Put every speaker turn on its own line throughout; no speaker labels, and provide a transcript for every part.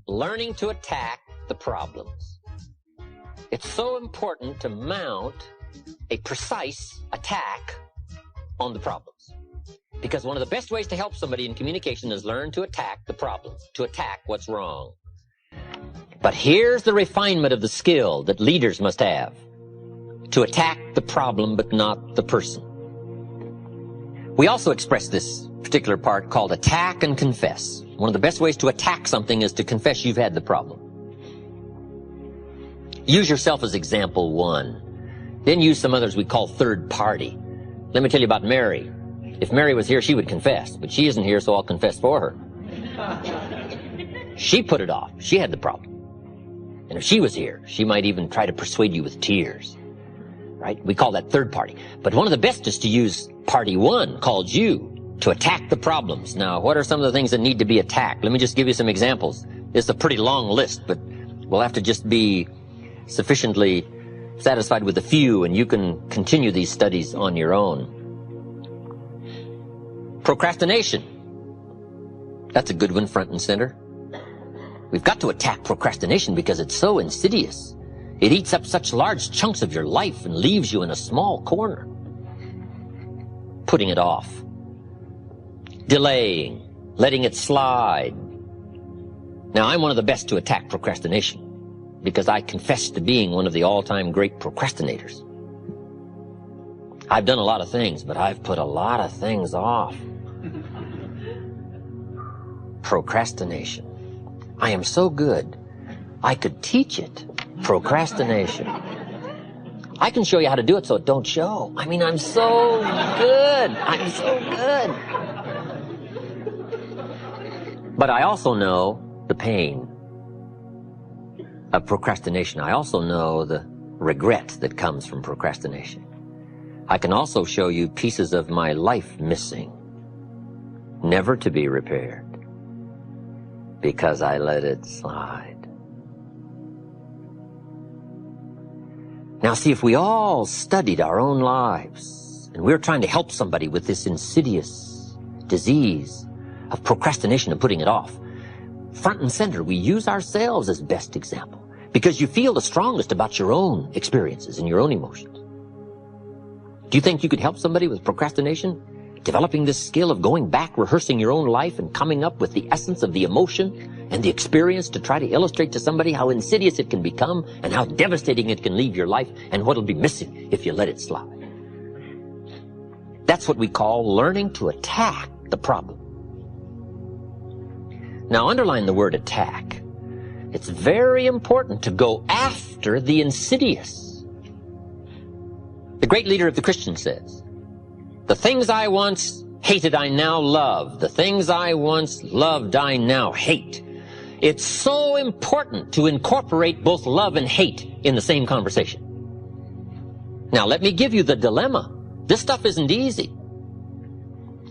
learning to attack the problems. It's so important to mount a precise attack on the problems. Because one of the best ways to help somebody in communication is learn to attack the problems, to attack what's wrong. But here's the refinement of the skill that leaders must have. To attack the problem, but not the person. We also express this particular part called attack and confess. One of the best ways to attack something is to confess you've had the problem. Use yourself as example one. Then use some others we call third party. Let me tell you about Mary. If Mary was here, she would confess, but she isn't here, so I'll confess for her. She put it off. She had the problem. And if she was here, she might even try to persuade you with tears. Right? We call that third party. But one of the best is to use party one, called you, to attack the problems. Now, what are some of the things that need to be attacked? Let me just give you some examples. It's a pretty long list, but we'll have to just be sufficiently satisfied with a few, and you can continue these studies on your own. Procrastination. That's a good one, front and center. We've got to attack procrastination because it's so insidious. It eats up such large chunks of your life and leaves you in a small corner. Putting it off. Delaying. Letting it slide. Now, I'm one of the best to attack procrastination because I confess to being one of the all-time great procrastinators. I've done a lot of things, but I've put a lot of things off. Procrastination. I am so good, I could teach it. Procrastination. I can show you how to do it so it don't show. I mean, I'm so good. I'm so good. But I also know the pain of procrastination. I also know the regret that comes from procrastination. I can also show you pieces of my life missing, never to be repaired, because I let it slide. Now, see, if we all studied our own lives, and we're trying to help somebody with this insidious disease of procrastination and putting it off, front and center, we use ourselves as best example, because you feel the strongest about your own experiences and your own emotions. Do you think you could help somebody with procrastination? Developing this skill of going back, rehearsing your own life, and coming up with the essence of the emotion and the experience to try to illustrate to somebody how insidious it can become and how devastating it can leave your life and what'll be missing if you let it slide. That's what we call learning to attack the problem. Now, underline the word attack. It's very important to go after the insidious. The great leader of the Christians says, "The things I once hated I now love. The things I once loved I now hate." It's so important to incorporate both love and hate in the same conversation. Now, let me give you the dilemma. This stuff isn't easy.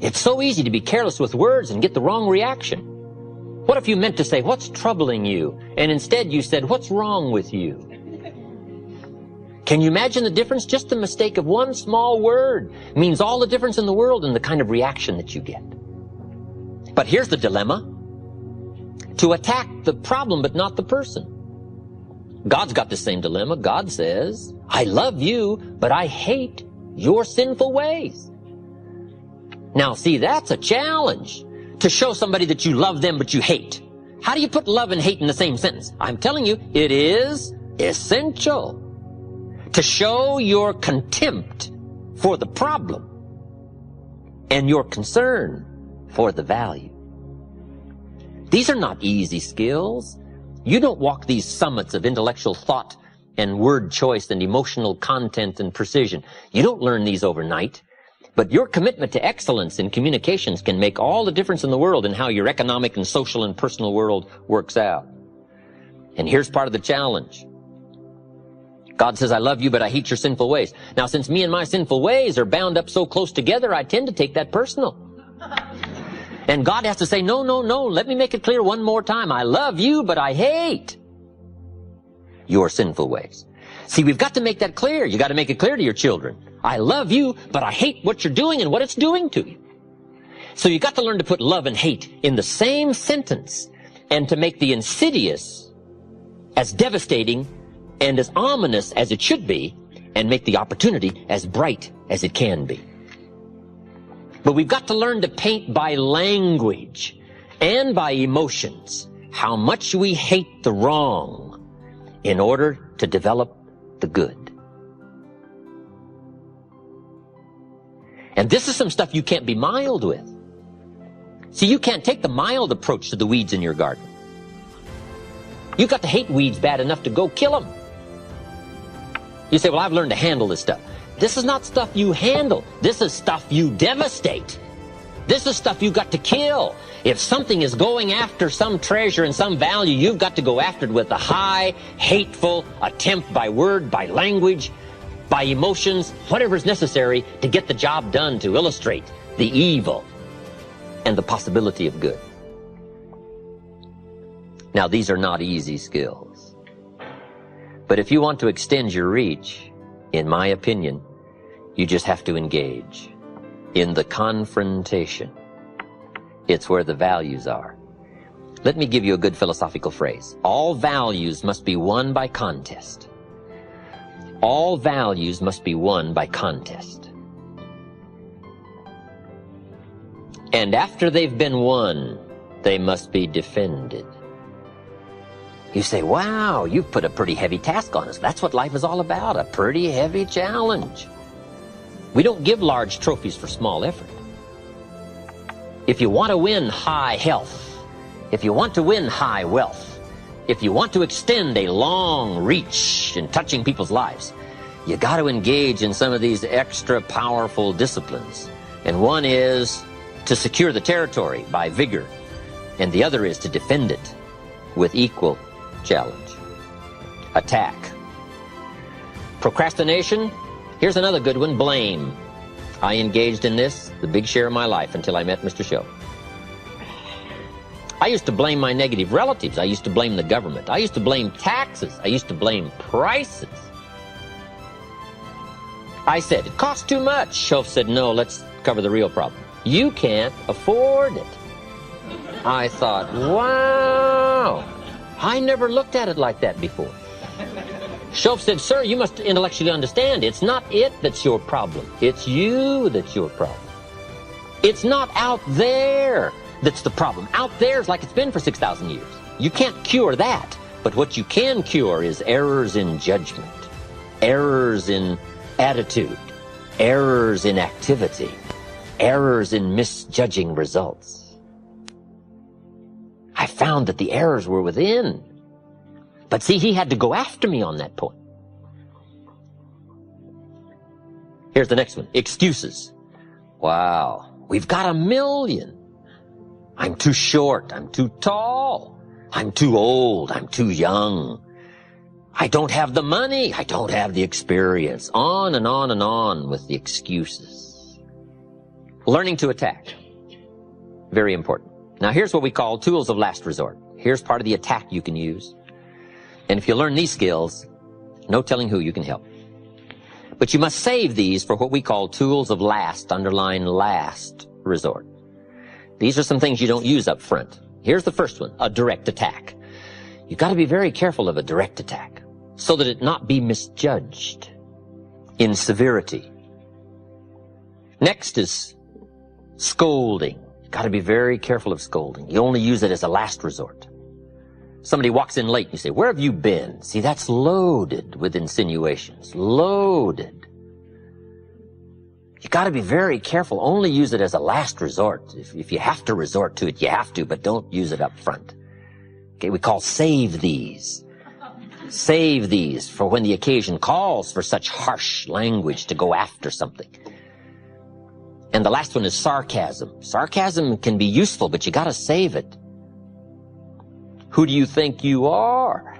It's so easy to be careless with words and get the wrong reaction. What if you meant to say, "What's troubling you?" and instead you said, "What's wrong with you?" Can you imagine the difference? Just the mistake of one small word means all the difference in the world in the kind of reaction that you get. But here's the dilemma. To attack the problem, but not the person. God's got the same dilemma. God says, "I love you, but I hate your sinful ways." Now, see, that's a challenge. To show somebody that you love them, but you hate. How do you put love and hate in the same sentence? I'm telling you, it is essential to show your contempt for the problem and your concern for the value. These are not easy skills. You don't walk these summits of intellectual thought and word choice and emotional content and precision. You don't learn these overnight. But your commitment to excellence in communications can make all the difference in the world in how your economic and social and personal world works out. And here's part of the challenge. God says, "I love you, but I hate your sinful ways." Now, since me and my sinful ways are bound up so close together, I tend to take that personal. And God has to say, "No, no, no, let me make it clear one more time. I love you, but I hate your sinful ways." See, we've got to make that clear. You got to make it clear to your children. I love you, but I hate what you're doing and what it's doing to you. So you got to learn to put love and hate in the same sentence and to make the insidious as devastating and as ominous as it should be, and make the opportunity as bright as it can be. But we've got to learn to paint by language and by emotions how much we hate the wrong in order to develop the good. And this is some stuff you can't be mild with. See, you can't take the mild approach to the weeds in your garden. You've got to hate weeds bad enough to go kill them. You say, well, I've learned to handle this stuff. This is not stuff you handle. This is stuff you devastate. This is stuff you've got to kill. If something is going after some treasure and some value, you've got to go after it with a high, hateful attempt by word, by language, by emotions, whatever is necessary to get the job done, to illustrate the evil and the possibility of good. Now, these are not easy skills. But if you want to extend your reach, in my opinion, you just have to engage in the confrontation. It's where the values are. Let me give you a good philosophical phrase. All values must be won by contest. All values must be won by contest. And after they've been won, they must be defended. You say, wow, you've put a pretty heavy task on us. That's what life is all about, a pretty heavy challenge. We don't give large trophies for small effort. If you want to win high health, if you want to win high wealth, if you want to extend a long reach in touching people's lives, you got to engage in some of these extra powerful disciplines. And one is to secure the territory by vigor, and the other is to defend it with equal challenge. Attack. Procrastination. Here's another good one, blame. I engaged in this the big share of my life until I met Mr. Show. I used to blame my negative relatives. I used to blame the government. I used to blame taxes. I used to blame prices. I said, it costs too much. Show said, no, let's cover the real problem. You can't afford it. I thought, wow, I never looked at it like that before. Shoaff said, sir, you must intellectually understand, it's not it that's your problem. It's you that's your problem. It's not out there that's the problem. Out there is like it's been for 6,000 years. You can't cure that. But what you can cure is errors in judgment, errors in attitude, errors in activity, errors in misjudging results. I found that the errors were within. But see, he had to go after me on that point. Here's the next one. Excuses. Wow. We've got a million. I'm too short. I'm too tall. I'm too old. I'm too young. I don't have the money. I don't have the experience. On and on and on with the excuses. Learning to attack. Very important. Now here's what we call tools of last resort. Here's part of the attack you can use. And if you learn these skills, no telling who you can help. But you must save these for what we call tools of last, underline last resort. These are some things you don't use up front. Here's the first one, a direct attack. You've got to be very careful of a direct attack so that it not be misjudged in severity. Next is scolding. You've got to be very careful of scolding. You only use it as a last resort. Somebody walks in late, and you say, where have you been? See, that's loaded with insinuations. Loaded. You got to be very careful. Only use it as a last resort. If you have to resort to it, you have to, but don't use it up front. Okay, we call save these. Save these for when the occasion calls for such harsh language to go after something. And the last one is sarcasm. Sarcasm can be useful, but you got to save it. Who do you think you are?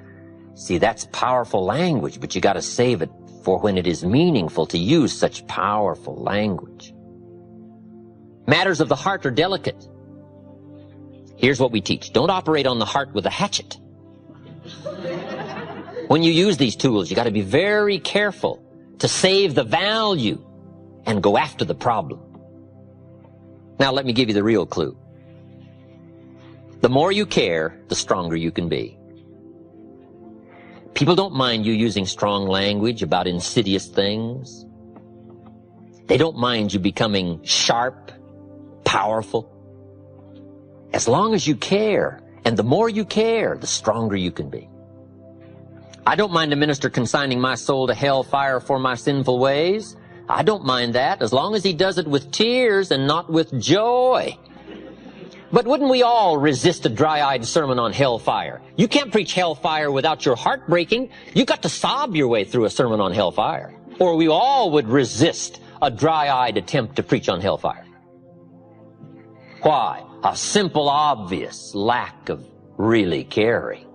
See, that's powerful language, but you got to save it for when it is meaningful to use such powerful language. Matters of the heart are delicate. Here's what we teach. Don't operate on the heart with a hatchet. When you use these tools, you got to be very careful to save the value and go after the problem. Now let me give you the real clue. The more you care, the stronger you can be. People don't mind you using strong language about insidious things. They don't mind you becoming sharp, powerful. As long as you care, and the more you care, the stronger you can be. I don't mind a minister consigning my soul to hellfire for my sinful ways. I don't mind that, as long as he does it with tears and not with joy. But wouldn't we all resist a dry-eyed sermon on hellfire? You can't preach hellfire without your heart breaking. You got to sob your way through a sermon on hellfire. Or we all would resist a dry-eyed attempt to preach on hellfire. Why? A simple, obvious lack of really caring.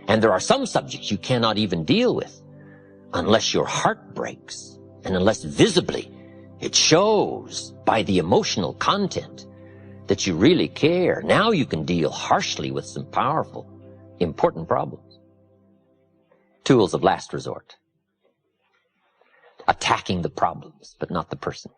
And there are some subjects you cannot even deal with unless your heart breaks and unless visibly it shows by the emotional content that you really care. Now you can deal harshly with some powerful, important problems. Tools of last resort. Attacking the problems, but not the person.